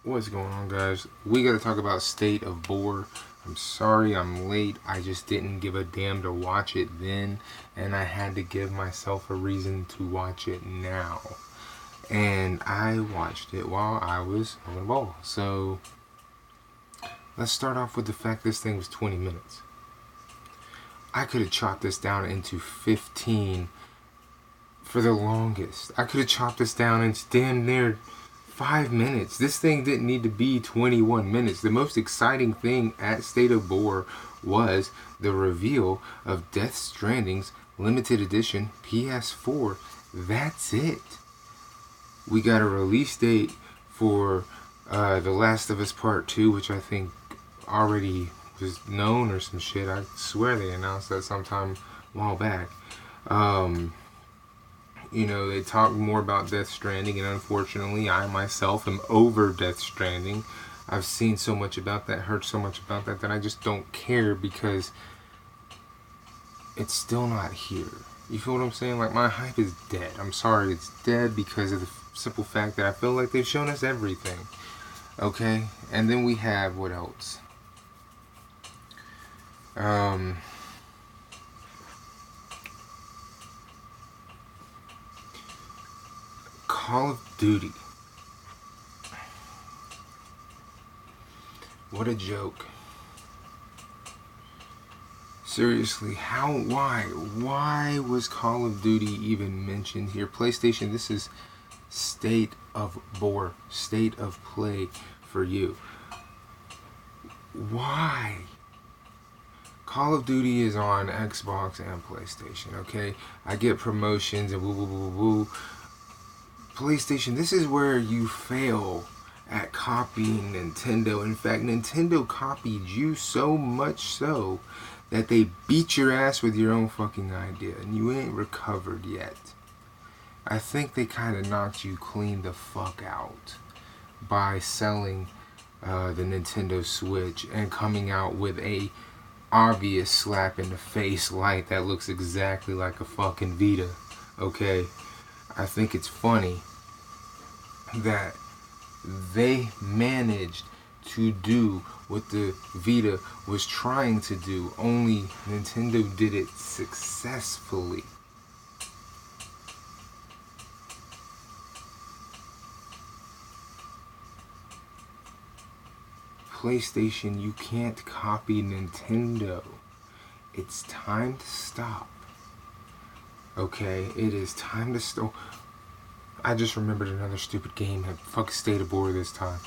What's going on, guys? We gotta talk about State of Bore. I'm sorry I'm late. I just didn't give a damn to watch it then, and I had to give myself a reason to watch it now. And I watched it while I was on the ball. So let's start off with the fact this thing was 20 minutes. I could have chopped this down into 15 for the longest. I could have chopped this down into damn near 5 minutes. This thing didn't need to be 21 minutes. The most exciting thing at State of Bore was the reveal of Death Stranding's limited edition PS4. That's it. We got a release date for The Last of Us Part 2, which I think already was known or some shit. I swear they announced that sometime a while back. They talk more about Death Stranding, and unfortunately, I myself am over Death Stranding. I've seen so much about that, heard so much about that I just don't care because it's still not here. You feel what I'm saying? Like, my hype is dead. I'm sorry, it's dead because of the simple fact that I feel like they've shown us everything. Okay? And then we have, what else? Call of Duty. What a joke. Seriously, why was Call of Duty even mentioned here? PlayStation, this is State of Bore, state of play for you. Why? Call of Duty is on Xbox and PlayStation, okay? I get promotions and woo woo woo woo. PlayStation, this is where you fail at copying Nintendo. In fact, Nintendo copied you so much so that they beat your ass with your own fucking idea, and you ain't recovered yet. I think they kind of knocked you clean the fuck out by selling the Nintendo Switch and coming out with a obvious slap in the face light that looks exactly like a fucking Vita. Okay, I think it's funny that they managed to do what the Vita was trying to do, only Nintendo did it successfully. PlayStation, you can't copy Nintendo. It's time to stop. Okay, it is time to stop. I just remembered another stupid game that fuck State of Bore this time.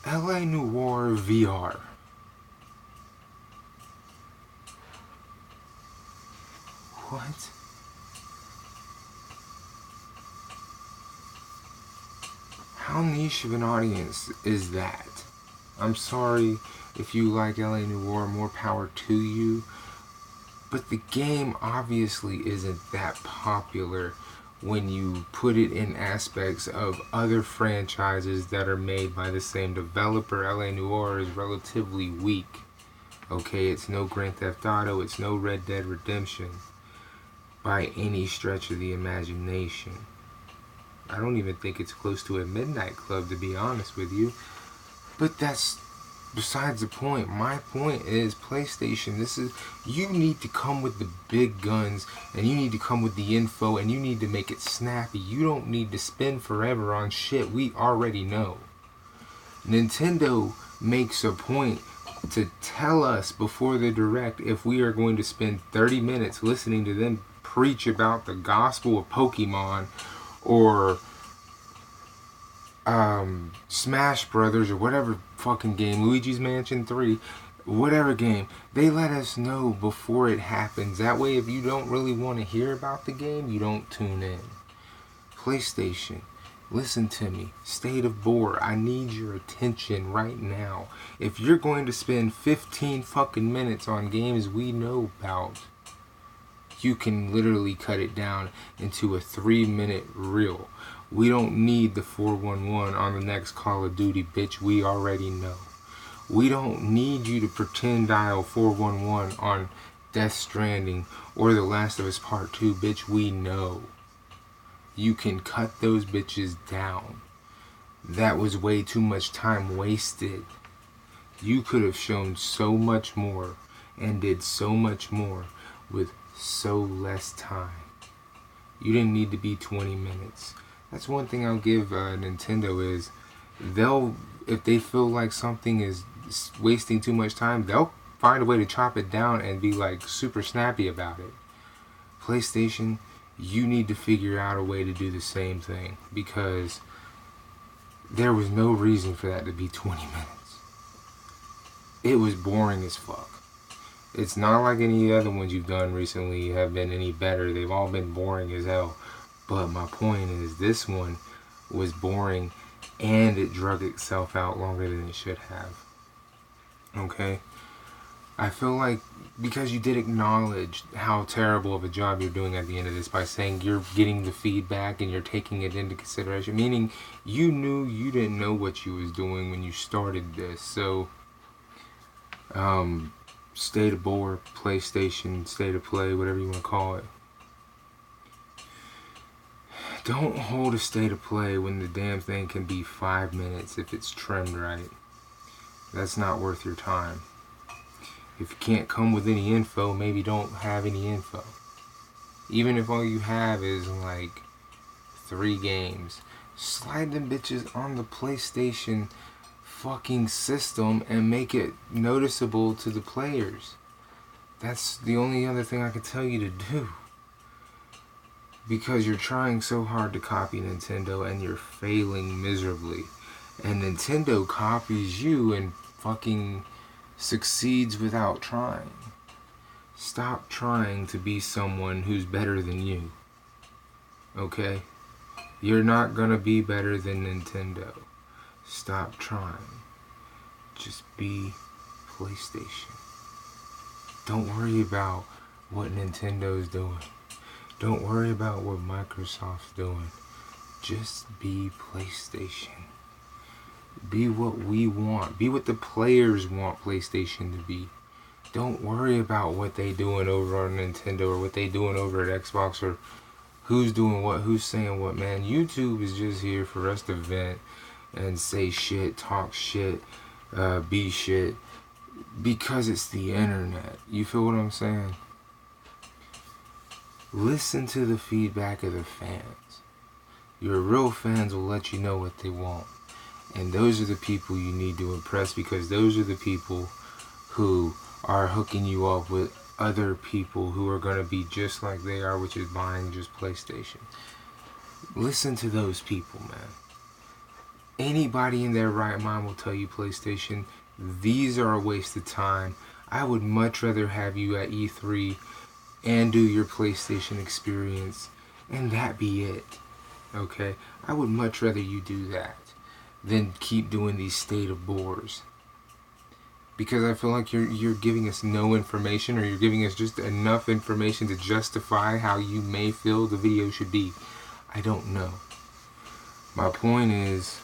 LA Noire VR. What? How niche of an audience is that? I'm sorry if you like LA Noire, more power to you. But the game obviously isn't that popular when you put it in aspects of other franchises that are made by the same developer. LA Noire is relatively weak. Okay, it's no Grand Theft Auto, it's no Red Dead Redemption by any stretch of the imagination. I don't even think it's close to a Midnight Club, to be honest with you. But that's besides the point. My point is, PlayStation, you need to come with the big guns, and you need to come with the info, and you need to make it snappy. You don't need to spend forever on shit we already know. Nintendo makes a point to tell us before the direct if we are going to spend 30 minutes listening to them preach about the gospel of Pokemon or Smash Brothers or whatever fucking game, Luigi's Mansion 3, whatever game. They let us know before it happens. That way, if you don't really want to hear about the game, you don't tune in. PlayStation, listen to me. State of Bore, I need your attention right now. If you're going to spend 15 fucking minutes on games we know about, you can literally cut it down into a 3-minute reel. We don't need the 411 on the next Call of Duty, bitch. We already know. We don't need you to pretend dial 411 on Death Stranding or The Last of Us Part 2, bitch. We know. You can cut those bitches down. That was way too much time wasted. You could have shown so much more and did so much more with so less time. You didn't need to be 20 minutes. That's one thing I'll give Nintendo is if they feel like something is wasting too much time, they'll find a way to chop it down and be like super snappy about it. PlayStation, you need to figure out a way to do the same thing, because there was no reason for that to be 20 minutes. It was boring as fuck. It's not like any other ones you've done recently have been any better. They've all been boring as hell. But my point is, this one was boring and it drug itself out longer than it should have. Okay? I feel like because you did acknowledge how terrible of a job you're doing at the end of this by saying you're getting the feedback and you're taking it into consideration, meaning you knew you didn't know what you was doing when you started this. So, state of bore, PlayStation, state of play, whatever you want to call it. Don't hold a state of play when the damn thing can be 5 minutes if it's trimmed right. That's not worth your time. If you can't come with any info, maybe don't have any info. Even if all you have is like 3 games, slide them bitches on the PlayStation fucking system and make it noticeable to the players. That's the only other thing I can tell you to do. Because you're trying so hard to copy Nintendo and you're failing miserably. And Nintendo copies you and fucking succeeds without trying. Stop trying to be someone who's better than you. Okay? You're not gonna be better than Nintendo. Stop trying. Just be PlayStation. Don't worry about what Nintendo's doing. Don't worry about what Microsoft's doing. Just be PlayStation. Be what we want. Be what the players want PlayStation to be. Don't worry about what they doing over on Nintendo or what they doing over at Xbox or who's doing what, who's saying what, man. YouTube is just here for us to vent and say shit, talk shit, be shit, because it's the internet. You feel what I'm saying? Listen to the feedback of the fans. Your real fans will let you know what they want. And those are the people you need to impress, because those are the people who are hooking you up with other people who are going to be just like they are, which is buying just PlayStation. Listen to those people, man. Anybody in their right mind will tell you PlayStation, these are a waste of time. I would much rather have you at E3 and do your PlayStation experience and that be it. Okay? I would much rather you do that than keep doing these state of bores. Because I feel like you're giving us no information, or you're giving us just enough information to justify how you may feel the video should be. I don't know. My point is,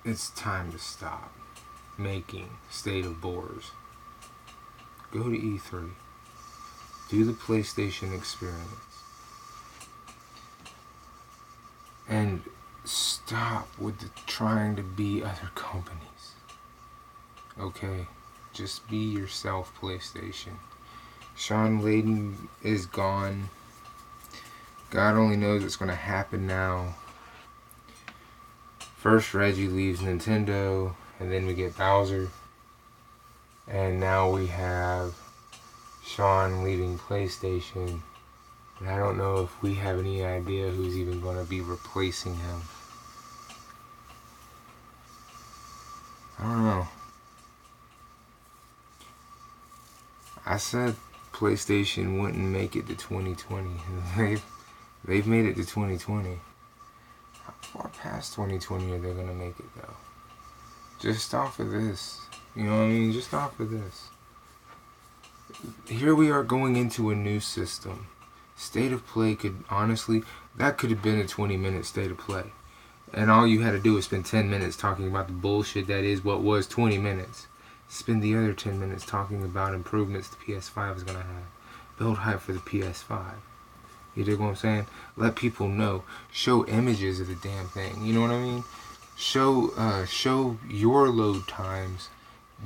it's time to stop making state of bores. Go to E3. Do the PlayStation experience. And stop with the trying to be other companies. Okay? Just be yourself, PlayStation. Sean Layden is gone. God only knows what's going to happen now. First Reggie leaves Nintendo, and then we get Bowser. And now we have Sean leaving PlayStation. And I don't know if we have any idea who's even going to be replacing him. I don't know. I said PlayStation wouldn't make it to 2020. They've made it to 2020. How far past 2020 are they going to make it, though? Just off of this. You know what I mean? Just off of this. Here we are going into a new system. State of play could, honestly, that could have been a 20-minute state of play. And all you had to do was spend 10 minutes talking about the bullshit that is what was 20 minutes. Spend the other 10 minutes talking about improvements the PS5 is going to have. Build hype for the PS5. You dig what I'm saying? Let people know. Show images of the damn thing. You know what I mean? Show your load times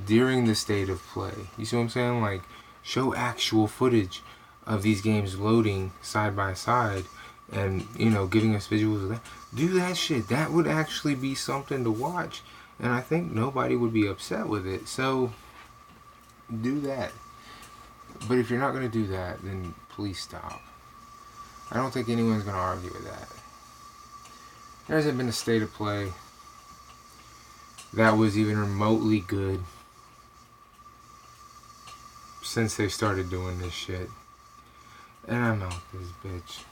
during the state of play. You see what I'm saying? Like, show actual footage of these games loading side by side and, you know, giving us visuals of that. Do that shit. That would actually be something to watch. And I think nobody would be upset with it. So, do that. But if you're not going to do that, then please stop. I don't think anyone's going to argue with that. There hasn't been a state of play that was even remotely good since they started doing this shit. And I'm out this bitch.